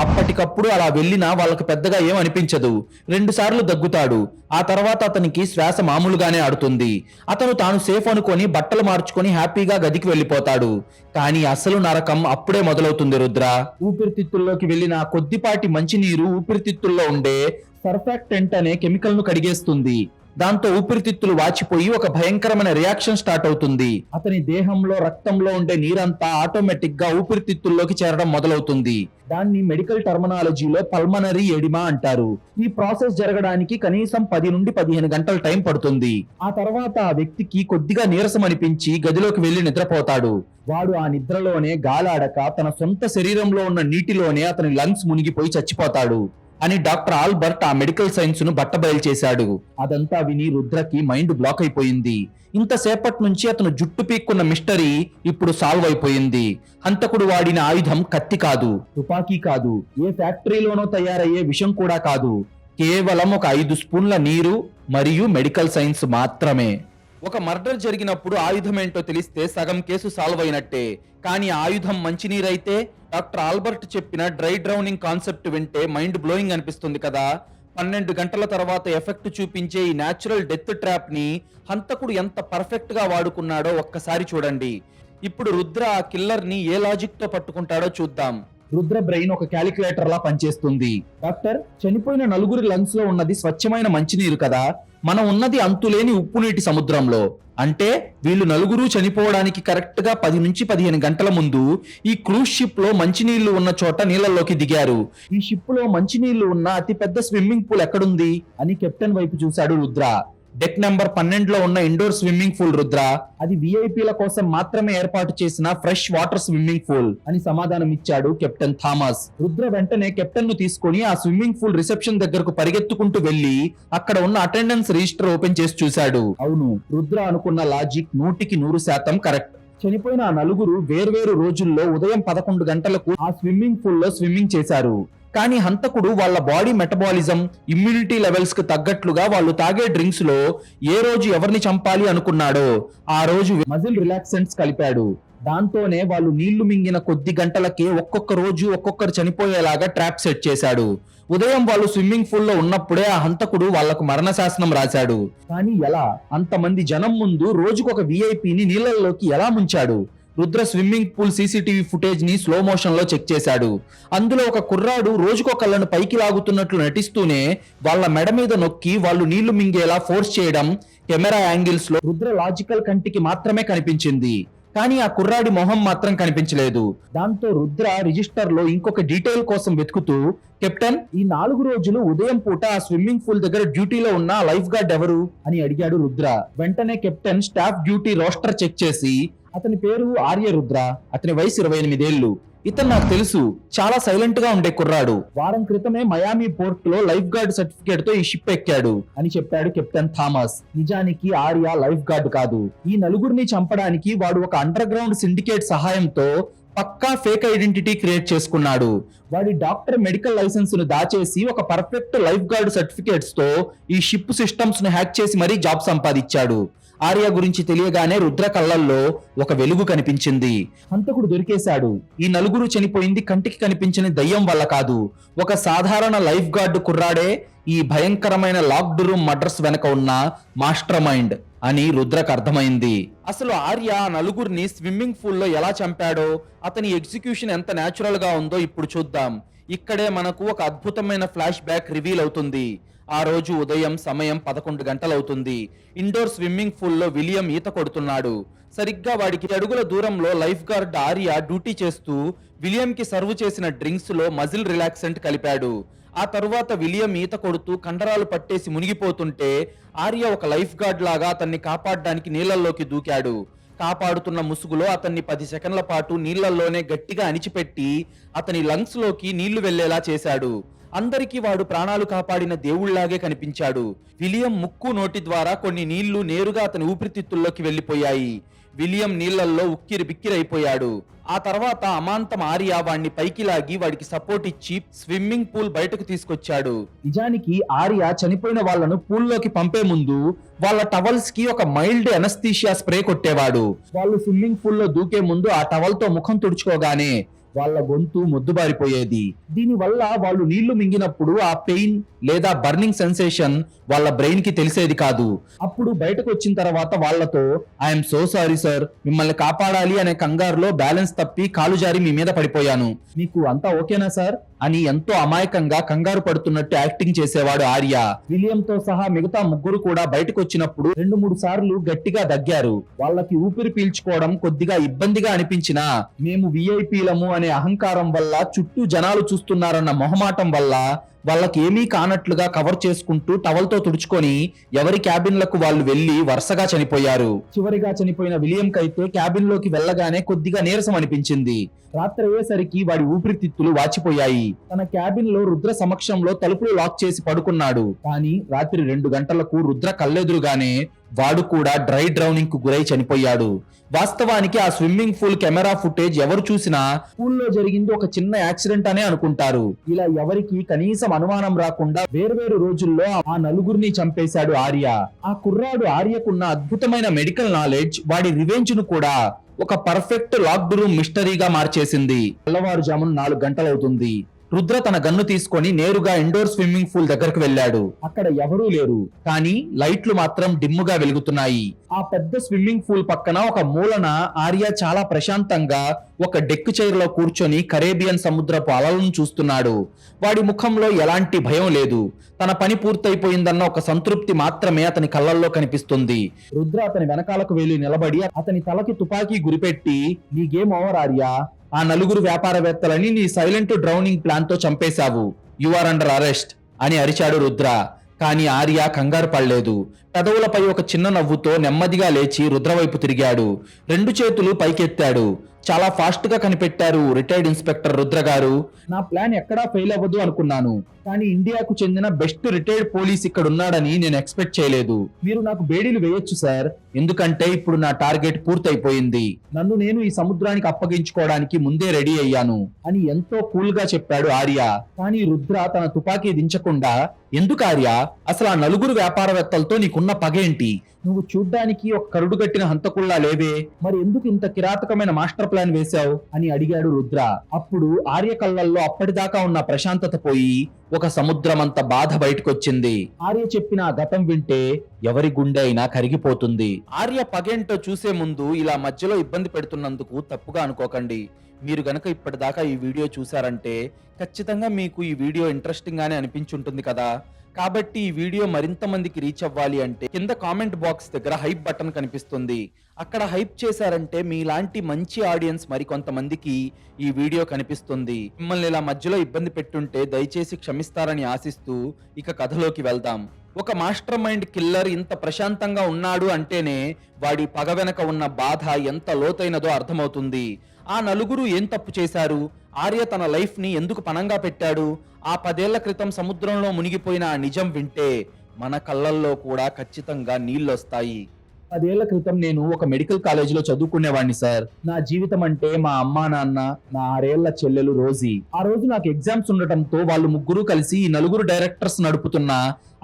అప్పటికప్పుడు అలా వెళ్ళినా వాళ్ళకి పెద్దగా ఏం అనిపించదు. 2 సార్లు దగ్గుతాడు. ఆ తర్వాత అతనికి శ్వాస మామూలుగానే ఆడుతుంది. అతను తాను సేఫ్ అనుకొని బట్టలు మార్చుకొని హ్యాపీగా గదికి వెళ్ళిపోతాడు. కానీ అసలు నరకం అప్పుడే మొదలవుతుంది రుద్ర. ఊపిరితిత్తుల్లోకి వెళ్ళిన కొద్దిపాటి మంచినీరు ఊపిరితిత్తుల్లో ఉండే సర్ఫాక్టెంట్ అనే కెమికల్ ను కడిగేస్తుంది. దాంతో ఊపిరితిత్తులు వాచిపోయి ఒక భయంకరమైన రియాక్షన్ స్టార్ట్ అవుతుంది. అతని దేహంలో రక్తంలో ఉండే నీరంతా ఆటోమేటిక్ గా ఊపిరితిత్తుల్లోకి చేరడం మొదలవుతుంది. దాన్ని మెడికల్ టర్మినాలజీలో పల్మనరీ ఎడిమా అంటారు. ఈ ప్రాసెస్ జరగడానికి కనీసం 10 నుండి 15 గంటల టైం పడుతుంది. ఆ తర్వాత ఆ వ్యక్తికి కొద్దిగా నీరసం అనిపించి గదిలోకి వెళ్లి నిద్రపోతాడు. వాడు ఆ నిద్రలోనే గాలాడక తన సొంత శరీరంలో ఉన్న నీటిలోనే అతని లంగ్స్ మునిగిపోయి చచ్చిపోతాడు అని డాక్టర్ ఆల్బర్ట్ ఆ మెడికల్ సైన్స్ ను బట్టబయలు చేశాడు. అదంతా విని రుద్రకి మైండ్ బ్లాక్ అయిపోయింది. ఇంతసేపటి నుంచి అతను జుట్టు పీక్కున్న మిస్టరీ ఇప్పుడు సాల్వ్ అయిపోయింది. హంతకుడు వాడిన ఆయుధం కత్తి కాదు, తుపాకీ కాదు, ఏ ఫ్యాక్టరీలోనో తయారయ్యే విషం కూడా కాదు. కేవలం ఒక 5 స్పూన్ల నీరు మరియు మెడికల్ సైన్స్ మాత్రమే. ఒక మర్డర్ జరిగినప్పుడు ఆయుధం ఏంటో తెలిస్తే సగం కేసు సాల్వ్ అయినట్టే. కానీ ఆయుధం మంచినీరైతే డాక్టర్ ఆల్బర్ట్ చెప్పిన డ్రై డ్రౌనింగ్ కాన్సెప్ట్ వింటే మైండ్ బ్లోయింగ్ అనిపిస్తుంది కదా. 12 గంటల తర్వాత ఎఫెక్ట్ చూపించే ఈ న్యాచురల్ డెత్ ట్రాప్ ని హంతకుడు ఎంత పర్ఫెక్ట్ గా వాడుకున్నాడో ఒక్కసారి చూడండి. ఇప్పుడు రుద్ర ఆ కిల్లర్ ని ఏ లాజిక్ తో పట్టుకుంటాడో చూద్దాం. రుద్ర బ్రెయిన్ ఒక క్యాలిక్యులేటర్ లా పనిచేస్తుంది. డాక్టర్, చనిపోయిన 4 లంగ్స్ లో ఉన్నది స్వచ్ఛమైన మంచినీరు కదా, మనం ఉన్నది అంతులేని ఉప్పు నీటి సముద్రంలో. అంటే వీళ్ళు 4 చనిపోవడానికి కరెక్ట్ గా 10 నుంచి 15 గంటల ముందు ఈ క్రూజ్ షిప్ లో మంచినీళ్లు ఉన్న చోట నీళ్లలోకి దిగారు. ఈ షిప్ లో మంచినీళ్లు ఉన్న అతి పెద్ద స్విమ్మింగ్ పూల్ ఎక్కడుంది అని కెప్టెన్ వైపు చూశాడు రుద్ర. డెక్ నెంబర్ 12లో ఉన్న ఇండోర్ స్విమ్మింగ్ పూల్ రుద్ర. అది విఐపీల కోసం మాత్రమే ఏర్పాటు చేసిన ఫ్రెష్ వాటర్ స్విమ్మింగ్ పూల్ అని సమాధానం ఇచ్చాడు కెప్టెన్ థామస్. రుద్ర వెంటనే కెప్టెన్ ను తీసుకుని ఆ స్విమ్మింగ్ పూల్ రిసెప్షన్ దగ్గరకు పరిగెత్తుకుంటూ వెళ్లి అక్కడ ఉన్న అటెండెన్స్ రిజిస్టర్ ఓపెన్ చేసి చూశాడు. అవును, రుద్ర అనుకున్న లాజిక్ 100% కరెక్ట్. చనిపోయిన ఆ 4 వేర్వేరు రోజుల్లో ఉదయం 11 గంటలకు ఆ స్విమ్మింగ్ పూల్ లో స్విమ్మింగ్ చేశారు. కానీ హంతకుడు వాళ్ళ బాడీ మెటబాలిజం, ఇమ్యూనిటీ లెవెల్స్ కు తగ్గట్లుగా వాళ్ళు తాగే డ్రింక్స్ లో ఏ రోజు ఎవరిని చంపాలి అనుకున్నాడో ఆ రోజు మజిల్ రిలాక్సెంట్స్ కలిపాడు. దాంతోనే వాళ్ళు నీళ్లు మింగిన కొద్ది గంటలకే ఒక్కొక్క రోజు ఒక్కొక్కరు చనిపోయేలాగా ట్రాప్ సెట్ చేశాడు. ఉదయం వాళ్ళు స్విమ్మింగ్ పూల్ లో ఉన్నప్పుడే ఆ హంతకుడు వాళ్లకు మరణ శాసనం రాశాడు. కానీ ఎలా? అంతమంది జనం ముందు రోజుకొక విఐపిని నీళ్లలోకి ఎలా ముంచాడు? Rudra swimming pool CCTV footage ని స్లో మోషన్ లో చెక్ చేశాడు. అందులో ఒక కుర్రాడు రోజుకొకళ్ళను పైకి లాగుతున్నట్లు నటిస్తూనే వాళ్ళ మెడ మీద నొక్కి వాళ్ళు నీళ్లు మింగేలా ఫోర్స్ చేయడం కెమెరా యాంగిల్స్ లో రుద్ర లాజికల్ కంటికి మాత్రమే కనిపించింది. కానీ ఆ కుర్రాడి మొహం మాత్రం కనిపించలేదు. దాంతో రుద్ర రిజిస్టర్ లో ఇంకొక డీటెయిల్ కోసం వెతుకుతూ, కెప్టెన్, ఈ 4 రోజులు ఉదయం పూట ఆ స్విమ్మింగ్ పూల్ దగ్గర డ్యూటీలో ఉన్న లైఫ్ గార్డ్ ఎవరు అని అడిగాడు రుద్ర. వెంటనే captain staff duty roster check చేసి, అతని పేరు ఆర్య రుద్ర, అతని వయసు 28 ఏళ్లు. ఇతను నాకు తెలుసు, చాలా సైలెంట్ గా ఉండే కుర్రాడు. వారం క్రితమే మయామి పోర్ట్ లో లైఫ్ గార్డ్ సర్టిఫికేట్ తో ఈ షిప్ ఎక్కాడు అని చెప్పాడు కెప్టెన్ థామస్. నిజానికి ఆర్య లైఫ్ గార్డ్ కాదు. ఈ నలుగురిని చంపడానికి వాడు ఒక అండర్ గ్రౌండ్ సిండికేట్ సహాయంతో పక్కా ఫేక్ ఐడెంటిటీ క్రియేట్ చేసుకున్నాడు. వాడి డాక్టర్ మెడికల్ లైసెన్స్ ను దాచేసి ఒక పర్ఫెక్ట్ లైఫ్ గార్డ్ సర్టిఫికేట్స్ తో ఈ షిప్ సిస్టమ్స్ ను హ్యాక్ చేసి మరీ జాబ్ సంపాదించాడు. ఆర్య గురించి తెలియగానే రుద్ర కళ్ళల్లో ఒక వెలుగు కనిపించింది. హంతకుడు దొరికేశాడు. ఈ నలుగురు చనిపోయింది కంటికి కనిపించని దయ్యం వల్ల కాదు, ఒక సాధారణ లైఫ్ గార్డ్ కుర్రాడే ఈ భయంకరమైన లాక్డ్ రూమ్ మర్డర్స్ వెనక ఉన్న మాస్టర్ మైండ్ అని రుద్రకు అర్థమైంది. అసలు ఆర్య ఆ నలుగురిని స్విమ్మింగ్ పూల్ లో ఎలా చంపాడో, అతని ఎగ్జిక్యూషన్ ఎంత న్యాచురల్ గా ఉందో ఇప్పుడు చూద్దాం. ఇక్కడే మనకు ఒక అద్భుతమైన ఫ్లాష్ బ్యాక్ రివీల్ అవుతుంది. ఆ రోజు ఉదయం సమయం 11 గంటలవుతుంది. ఇండోర్ స్విమ్మింగ్ పూల్ లో విలియం ఈత కొడుతున్నాడు. సరిగ్గా వాడికి అడుగుల దూరంలో లైఫ్ గార్డ్ ఆర్య డ్యూటీ చేస్తూ విలియం కి సర్వ్ చేసిన డ్రింక్స్ లో మజిల్ రిలాక్సెంట్ కలిపాడు. ఆ తరువాత విలియం ఈత కొడుతూ కండరాలు పట్టేసి మునిగిపోతుంటే ఆర్య ఒక లైఫ్ గార్డ్ లాగా అతన్ని కాపాడడానికి నీళ్లలోకి దూకాడు. కాపాడుతున్న ముసుగులో అతన్ని 10 సెకండ్ల పాటు నీళ్లలోనే గట్టిగా అణిచిపెట్టి అతని లంగ్స్ లోకి నీళ్లు వెళ్లేలా చేశాడు. అందరికీ వాడు ప్రాణాలు కాపాడిన దేవుళ్లాగే కనిపించాడు. విలియం ముక్కు నోటి ద్వారా కొన్ని నీళ్లు నేరుగా అతని ఊపిరితిత్తుల్లోకి వెళ్లిపోయాయి. విలియం నీళ్లల్లో ఉక్కిరి బిక్కిరైపోయాడు. ఆ తర్వాత అమాంతం ఆర్య వాడిని పైకి లాగి వాడికి సపోర్ట్ ఇచ్చి స్విమ్మింగ్ పూల్ బయటకు తీసుకొచ్చాడు. నిజానికి ఆర్య చనిపోయిన వాళ్లను పూల్లోకి పంపే ముందు వాళ్ళ టవల్స్ కి ఒక మైల్డ్ ఎనస్థీషియా స్ప్రే కొట్టేవాడు. వాళ్ళు స్విమ్మింగ్ పూల్ లో దూకే ముందు ఆ టవల్ తో ముఖం తుడుచుకోగానే వాళ్ళ గొంతు మొద్దుబారిపోయేది. దీని వల్ల వాళ్ళు నీళ్లు మింగినప్పుడు ఆ పెయిన్ లేదా బర్నింగ్ సెన్సేషన్ వాళ్ళ బ్రెయిన్ కి తెలిసేది కాదు. అప్పుడు బయటకు వచ్చిన తర్వాత వాళ్ళతో, ఐఎమ్ సో సారీ సార్, మిమ్మల్ని కాపాడాలి అనే కంగారులో బ్యాలెన్స్ తప్పి కాలు జారి మీ మీద పడిపోయాను, మీకు అంతా ఓకేనా సార్ అని ఎంతో అమాయకంగా కంగారు పడుతున్నట్టు యాక్టింగ్ చేసేవాడు ఆర్య. విలియం తో సహా మిగతా ముగ్గురు కూడా బయటకు వచ్చినప్పుడు 2-3 సార్లు గట్టిగా దగ్గారు. వాళ్ళకి ఊపిరి పీల్చుకోవడం కొద్దిగా ఇబ్బందిగా అనిపించినా మేము విఐపీలము అనే అహంకారం వల్ల, చుట్టూ జనాలు చూస్తున్నారన్న మొహమాటం వల్ల వాళ్ళకి ఏమీ కానట్లుగా కవర్ చేసుకుంటూ టవల్ తో తుడుచుకొని ఎవరి క్యాబిన్లకు వాళ్ళు వెళ్లి వరుసగా చనిపోయారు. చివరిగా చనిపోయిన విలియం కైతే క్యాబిన్ లోకి వెళ్లగానే కొద్దిగా నీరసం అనిపించింది. రాత్రి అయ్యేసరికి వాడి ఊపిరితిత్తులు వాచిపోయాయి. తన క్యాబిన్ లో రుద్ర సమక్షంలో తలుపులు లాక్ చేసి పడుకున్నాడు. కానీ రాత్రి 2 గంటలకు రుద్ర కళ్ళెదురుగానే వాడు కూడా డ్రై డ్రౌనింగ్ కు గురై చనిపోయాడు. వాస్తవానికి ఆ స్విమ్మింగ్ పూల్ కెమెరా ఫుటేజ్ ఎవరు చూసినా పూల్లో జరిగింది ఒక చిన్న యాక్సిడెంట్ అనే అనుకుంటారు. ఇలా ఎవరికి కనీసం అనుమానం రాకుండా వేర్వేరు రోజుల్లో ఆ నలుగురిని చంపేశాడు ఆర్య. ఆ కుర్రాడు ఆర్యకున్న అద్భుతమైన మెడికల్ నాలెడ్జ్ వాడి రివెంజ్ ను కూడా ఒక పర్ఫెక్ట్ లాక్డ్ రూమ్ మిస్టరీగా మార్చేసింది. తెల్లవారుజామున 4 గంటలవుతుంది. రుద్ర తన గన్ను తీసుకొని నేరుగా ఇండోర్ స్విమ్మింగ్ పూల్ దగ్గరకు వెళ్ళాడు. అక్కడ ఎవరూ లేరు, కానీ లైట్లు మాత్రం డిమ్ముగా వెలుగుతున్నాయి. ఆ పెద్ద స్విమ్మింగ్ పూల్ పక్కన ఒక మూలన ఆర్య చాలా ప్రశాంతంగా ఒక డెక్ చైర్ లో కూర్చొని కరేబియన్ సముద్రపు అలలను చూస్తున్నాడు. వాడి ముఖంలో ఎలాంటి భయం లేదు. తన పని పూర్తయిపోయిందన్న ఒక సంతృప్తి మాత్రమే అతని కళ్ళల్లో కనిపిస్తుంది. రుద్ర అతని వెనకాలకు వెళ్లి నిలబడి అతని తలకి తుపాకీ గురిపెట్టి, నీ గేమ్ ఓవర్ ఆర్య, ఆ నలుగురు వ్యాపారవేత్తలని నీ సైలెంట్ డ్రౌనింగ్ ప్లాన్ తో చంపేశావు, యు ఆర్ అండర్ అరెస్ట్ అని అరిచాడు రుద్ర. కానీ ఆర్య కంగారు పడలేదు. పెదవులపై ఒక చిన్న నవ్వుతో నెమ్మదిగా లేచి రుద్ర వైపు తిరిగాడు. 2 చేతులు పైకెత్తాడు. చాలా ఫాస్ట్ గా కనిపెట్టారు రిటైర్డ్ ఇన్స్పెక్టర్ రుద్ర గారు. నా ప్లాన్ ఎక్కడా ఫెయిల్ అవ్వదు అనుకున్నాను, కానీ ఇండియాకు చెందిన బెస్ట్ రిటైర్డ్ పోలీస్ ఇక్కడ ఉన్నాడని నేను ఎక్స్పెక్ట్ చేయలేదు. మీరు నాకు బేడీలు వేయొచ్చు సార్, ఎందుకంటే ఇప్పుడు నా టార్గెట్ పూర్తయిపోయింది. నన్ను నేను ఈ సముద్రానికి అప్పగించుకోవడానికి ముందే రెడీ అయ్యాను అని ఎంతో కూల్ గా చెప్పాడు ఆర్య. కానీ రుద్ర తన తుపాకీ దించకుండా, ఎందుకు ఆర్య, అసలు ఆ నలుగురు వ్యాపారవేత్తలతో నీకున్న పగేంటి? నువ్వు చూడ్డానికి ఒక కరుడుగట్టిన హంతకుల్లా లేవే, మరి ఎందుకు ఇంత కిరాతకమైన మాస్టర్ ప్లాన్ వేశావు అని అడిగాడు రుద్ర. అప్పుడు ఆర్య కళ్ళల్లో అప్పటిదాకా ఉన్న ప్రశాంతత పోయి ఒక సముద్రమంత బాధ బయటకొచ్చింది. ఆర్య చెప్పిన గతం వింటే ఎవరి గుండె అయినా కరిగిపోతుంది. ఆర్య పగేంటో చూసే ముందు ఇలా మధ్యలో ఇబ్బంది పెడుతున్నందుకు తప్పుగా అనుకోకండి. మీరు గనక ఇప్పటిదాకా ఈ వీడియో చూసారంటే ఖచ్చితంగా మీకు ఈ వీడియో ఇంట్రెస్టింగ్ గానే అనిపించుంటుంది కదా. కాబట్టి ఈ వీడియో మరింత మందికి రీచ్ అవ్వాలి అంటే కింద కామెంట్ బాక్స్ దగ్గర హైప్ బటన్ కనిపిస్తుంది. అక్కడ హైప్ చేశారంటే మీలాంటి మంచి ఆడియన్స్ మరికొంతమందికి ఈ వీడియో కనిపిస్తుంది. మిమ్మల్ని ఇలా మధ్యలో ఇబ్బంది పెట్టుంటే దయచేసి క్షమిస్తారని ఆశిస్తూ ఇక కథలోకి వెళ్దాం. ఒక మాస్టర్ మైండ్ కిల్లర్ ఇంత ప్రశాంతంగా ఉన్నాడు అంటేనే వాడి పగ వెనక ఉన్న బాధ ఎంత లోతైనదో అర్థమవుతుంది. ఆ నలుగురు ఏం తప్పు చేశారు? ఆర్య తన లైఫ్ ని ఎందుకు పణంగా పెట్టాడు? ఆ 10 ఏళ్ల క్రితం సముద్రంలో మునిగిపోయిన ఆ నిజం వింటే మన కళ్ళల్లో కూడా ఖచ్చితంగా నీళ్ళొస్తాయి. 10 ఏళ్ల క్రితం నేను ఒక మెడికల్ కాలేజీలో చదువుకునేవాడిని సార్. నా జీవితం అంటే మా అమ్మా నాన్న, నా 6 ఏళ్ల చెల్లెలు రోజీ. ఆ రోజు నాకు ఎగ్జామ్స్ ఉండటంతో వాళ్ళు ముగ్గురు కలిసి ఈ నలుగురు డైరెక్టర్స్ నడుపుతున్న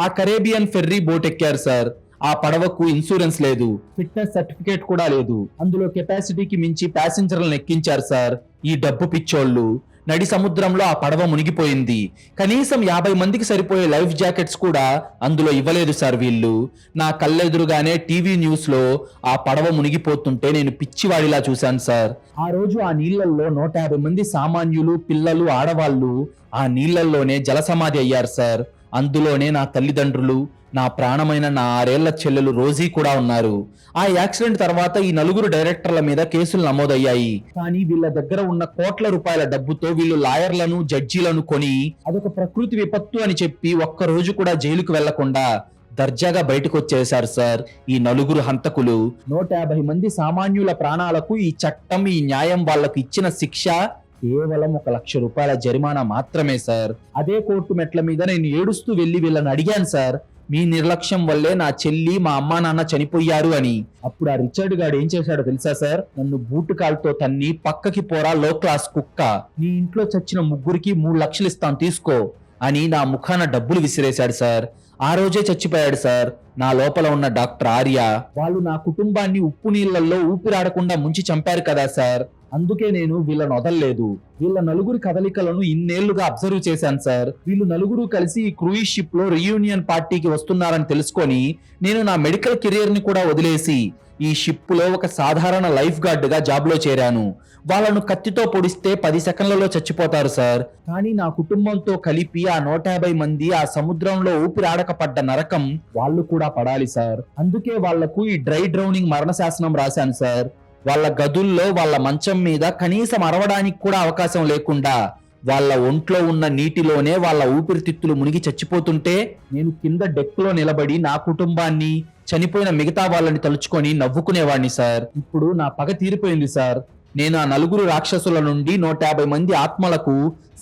ఆ కరేబియన్ ఫెర్రీ బోట్ ఎక్కారు సార్. ఆ పడవకు ఇన్సూరెన్స్ లేదు, ఫిట్నెస్ సర్టిఫికేట్ కూడా లేదు. అందులో కెపాసిటీకి మించి ప్యాసింజర్లను ఎక్కించారు సార్ ఈ డబ్బు పిచ్చోళ్ళు. నడి సముద్రంలో ఆ పడవ మునిగిపోయింది. కనీసం 50 మందికి సరిపోయే లైఫ్ జాకెట్స్ కూడా అందులో ఇవ్వలేదు సార్ వీళ్ళు. నా కళ్ళెదురుగానే టీవీ న్యూస్ లో ఆ పడవ మునిగిపోతుంటే నేను పిచ్చివాడిలా చూశాను సార్. ఆ రోజు ఆ నీళ్లలో 150 మంది సామాన్యులు, పిల్లలు, ఆడవాళ్లు ఆ నీళ్లల్లోనే జలసమాధి అయ్యారు సార్. అందులోనే నా తల్లిదండ్రులు, నా ప్రాణమైన నా 6 ఏళ్ల చెల్లెలు రోజీ కూడా ఉన్నారు. ఆ యాక్సిడెంట్ తర్వాత ఈ నలుగురు డైరెక్టర్ల మీద కేసులు నమోదయ్యాయి. కానీ వీళ్ళ దగ్గర ఉన్న కోట్ల రూపాయల డబ్బుతో వీళ్ళు లాయర్లను, జడ్జీలను కొని అదొక ప్రకృతి విపత్తు అని చెప్పి ఒక్క రోజు కూడా జైలుకు వెళ్లకుండా దర్జాగా బయటకు వచ్చేశారు సార్ ఈ నలుగురు హంతకులు. 150 మంది సామాన్యుల ప్రాణాలకు ఈ చట్టం, ఈ న్యాయం వాళ్ళకు ఇచ్చిన శిక్ష కేవలం 1 లక్ష రూపాయల జరిమానా మాత్రమే సార్. అదే కోర్టు మెట్ల మీద నేను ఏడుస్తూ వెళ్లి వీళ్ళని అడిగాను సార్, మీ నిర్లక్ష్యం వల్లే నా చెల్లి, మా అమ్మా నాన్న చనిపోయారు అని. అప్పుడు ఆ రిచర్డ్ గాడు ఏం చేశాడో తెలుసా సార్? నన్ను బూటు కాలుతో తన్ని, పక్కకి పోరా లో క్లాస్ కుక్క, నీ ఇంట్లో చచ్చిన ముగ్గురికి 3 లక్షలు ఇస్తాను తీసుకో అని నా ముఖాన డబ్బులు విసిరేశాడు సార్. ఆ రోజే చచ్చిపోయాడు సార్ నా లోపల ఉన్న డాక్టర్ ఆర్య. వాళ్ళు నా కుటుంబాన్ని ఉప్పు నీళ్లలో ఊపిరాడకుండా ముంచి చంపారు కదా సార్. అందుకే నేను వీళ్ళని వదలలేదు. వీళ్ళ నలుగురి కదలికలను ఇన్నేళ్లుగా అబ్జర్వ్ చేశాను సార్. వీళ్ళు నలుగురు కలిసి ఈ క్రూయిజ్ షిప్ లో రీయూనియన్ పార్టీకి వస్తున్నారని తెలుసుకొని నేను నా మెడికల్ కెరియర్ ని కూడా వదిలేసి ఈ షిప్ లో ఒక సాధారణ లైఫ్ గార్డ్ గా జాబ్ లో చేరాను. వాళ్ళను కత్తితో పొడిస్తే 10 సెకండ్లలో చచ్చిపోతారు సార్. కానీ నా కుటుంబంతో కలిపి ఆ 150 మంది ఆ సముద్రంలో ఊపిరాడక పడ్డ నరకం వాళ్ళు కూడా పడాలి సార్. అందుకే వాళ్లకు ఈ డ్రై డ్రౌనింగ్ మరణ శాసనం రాశాను సార్. వాళ్ళ గదుల్లో, వాళ్ళ మంచం మీద కనీసం అరవడానికి కూడా అవకాశం లేకుండా వాళ్ళ ఒంట్లో ఉన్న నీటిలోనే వాళ్ళ ఊపిరితిత్తులు మునిగి చచ్చిపోతుంటే నేను కింద డెక్ లో నిలబడి నా కుటుంబాన్ని, చనిపోయిన మిగతా వాళ్ళని తలుచుకొని నవ్వుకునేవాడిని సార్. ఇప్పుడు నా పగ తీరిపోయింది సార్. నేను ఆ నలుగురు రాక్షసుల నుండి 150 మంది ఆత్మలకు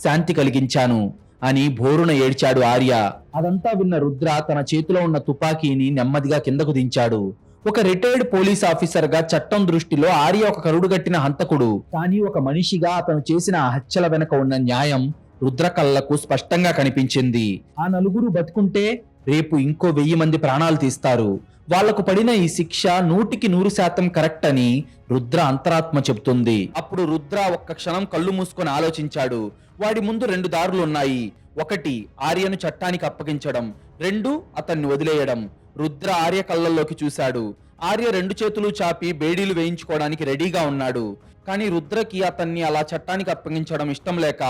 శాంతి కలిగించాను అని భోరున ఏడ్చాడు ఆర్య. అదంతా విన్న రుద్ర తన చేతిలో ఉన్న తుపాకీని నెమ్మదిగా కిందకు దించాడు. ఒక రిటైర్డ్ పోలీస్ ఆఫీసర్ గా చట్టం దృష్టిలో ఆర్య ఒక కరుడుగట్టిన హంతకుడు. కానీ ఒక మనిషిగా అతను చేసిన ఆ హత్యల వెనక ఉన్న న్యాయం రుద్ర కళ్ళకు స్పష్టంగా కనిపించింది. ఆ నలుగురు బతుకుంటే రేపు ఇంకో 1000 మంది ప్రాణాలు తీస్తారు. వాళ్లకు పడిన ఈ శిక్ష 100% కరెక్ట్ అని రుద్ర అంతరాత్మ చెబుతుంది. అప్పుడు రుద్ర ఒక్క క్షణం కళ్ళు మూసుకొని ఆలోచించాడు. వాడి ముందు 2 దారులు ఉన్నాయి. 1 ఆర్యను చట్టానికి అప్పగించడం, 2 అతన్ని వదిలేయడం. రుద్ర ఆర్య కళ్ళల్లోకి చూశాడు. ఆర్య 2 చేతులు చాపి బేడీలు వేయించుకోవడానికి రెడీగా ఉన్నాడు. కానీ రుద్రకి అతన్ని అలా చట్టానికి అప్పగించడం ఇష్టం లేక,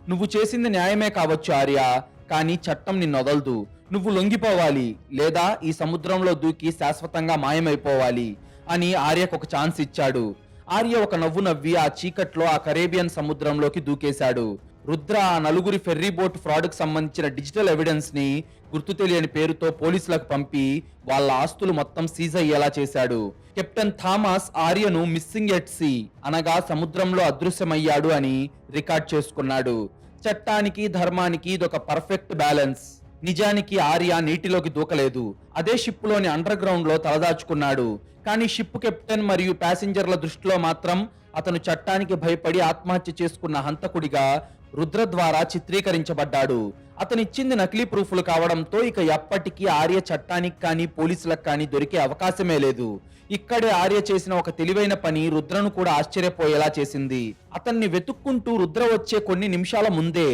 నువ్వు చేసింది న్యాయమే కావచ్చు ఆర్య, కానీ చట్టం నిన్ను వదలదు. నువ్వు లొంగిపోవాలి, లేదా ఈ సముద్రంలో దూకి శాశ్వతంగా మాయమైపోవాలి అని ఆర్యకు ఒక ఛాన్స్ ఇచ్చాడు. ఆర్య ఒక నవ్వు నవ్వి ఆ చీకట్లో ఆ కరేబియన్ సముద్రంలోకి దూకేశాడు. రుద్ర ఆ నలుగురి ఫెర్రీ బోట్ ఫ్రాడ్ కు సంబంధించిన డిజిటల్ ఎవిడెన్స్ ని గుర్తు తెలియని పేరుతో పోలీసులకు పంపి వాళ్ళ ఆస్తులు మొత్తం సీజ్ అయ్యేలా చేశాడు. కెప్టెన్ థామస్ ఆర్యను మిస్సింగ్ ఎట్ సీ అనగా సముద్రంలో అదృశ్యమయ్యాడు అని రికార్డ్ చేసుకున్నాడు. చట్టానికి, ధర్మానికి ఇదొక పర్ఫెక్ట్ బ్యాలెన్స్. నిజానికి ఆర్య నీటిలోకి దూకలేదు. అదే షిప్ లోని అండర్ గ్రౌండ్ లో తలదాచుకున్నాడు. కానీ షిప్ కెప్టెన్ మరియు ప్యాసింజర్ల దృష్టిలో మాత్రం అతను చట్టానికి భయపడి ఆత్మహత్య చేసుకున్న హంతకుడిగా రుద్ర ద్వారా చిత్రీకరించబడ్డాడు. అతనిచ్చింది నకిలీ ప్రూఫ్లు కావడంతో ఇక ఎప్పటికీ ఆర్య చట్టానికి కానీ పోలీసులకు కానీ దొరికే అవకాశమే లేదు. ఇక్కడే ఆర్య చేసిన ఒక తెలివైన పని రుద్రను కూడా ఆశ్చర్యపోయేలా చేసింది. అతన్ని వెతుక్కుంటూ రుద్ర వచ్చే కొన్ని నిమిషాల ముందే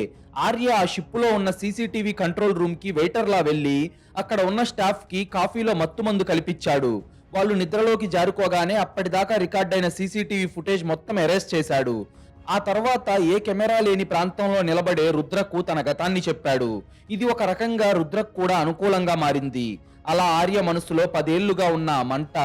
ఆర్య ఆ షిప్పులో ఉన్న సీసీటీవీ కంట్రోల్ రూమ్ కి వెయిటర్లా వెళ్లి అక్కడ ఉన్న స్టాఫ్ కి కాఫీలో మత్తుమందు కల్పించాడు. వాళ్ళు నిద్రలోకి జారుకోగానే అప్పటిదాకా రికార్డ్ అయిన సీసీటీవీ ఫుటేజ్ మొత్తం అరెస్ట్ చేశాడు. ఆ తర్వాత ఏ కెమెరా లేని ప్రాంతంలో నిలబడే రుద్రకు తన గతాన్ని చెప్పాడు. ఇది ఒక రకంగా రుద్రకు కూడా అనుకూలంగా మారింది. అలా ఆర్య మనసులో 10 ఏళ్లుగా ఉన్న ఆ మంట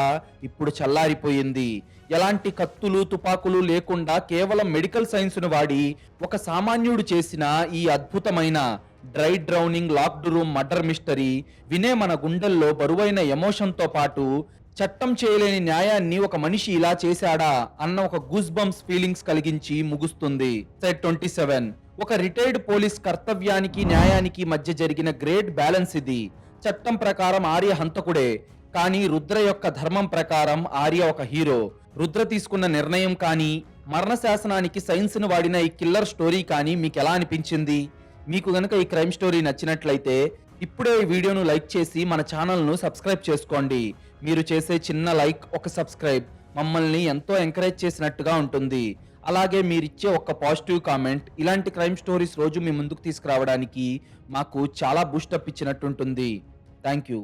ఇప్పుడు చల్లారిపోయింది. ఎలాంటి కత్తులు తుపాకులు లేకుండా కేవలం మెడికల్ సైన్స్ ను వాడి ఒక సామాన్యుడు చేసిన ఈ అద్భుతమైన dry drowning locked room murder mystery వినే మన గుండెల్లో బరువైన ఎమోషన్ తో పాటు చట్టం చేయలేని న్యాయాన్ని ఒక మనిషి ఇలా చేశాడా అన్న ఒక గూస్ బంప్స్ ఫీలింగ్స్ కలిగించి ముగుస్తుంది. సెట్ 27 ఒక రిటైర్డ్ పోలీస్ కర్తవ్యానికి న్యాయానికి మధ్య జరిగిన గ్రేట్ బ్యాలెన్స్ ఇది. చట్టం ప్రకారం ఆర్య హంతకుడే, కానీ రుద్ర యొక్క ధర్మం ప్రకారం ఆర్య ఒక హీరో. రుద్ర తీసుకున్న నిర్ణయం కానీ, మరణ శాసనానికి సైన్స్ ను వాడిన ఈ కిల్లర్ స్టోరీ కానీ మీకు ఎలా అనిపించింది? మీకు గనుక ఈ క్రైమ్ స్టోరీ నచ్చినట్లయితే ఇప్పుడే ఈ వీడియోను లైక్ చేసి మన ఛానల్ను సబ్స్క్రైబ్ చేసుకోండి. మీరు చేసే చిన్న లైక్, ఒక సబ్స్క్రైబ్ మమ్మల్ని ఎంతో ఎంకరేజ్ చేసినట్టుగా ఉంటుంది. అలాగే మీరిచ్చే ఒక పాజిటివ్ కామెంట్ ఇలాంటి క్రైమ్ స్టోరీస్ రోజు మీ ముందుకు తీసుకురావడానికి మాకు చాలా బూస్టప్ ఇచ్చినట్టుంటుంది. Thank you.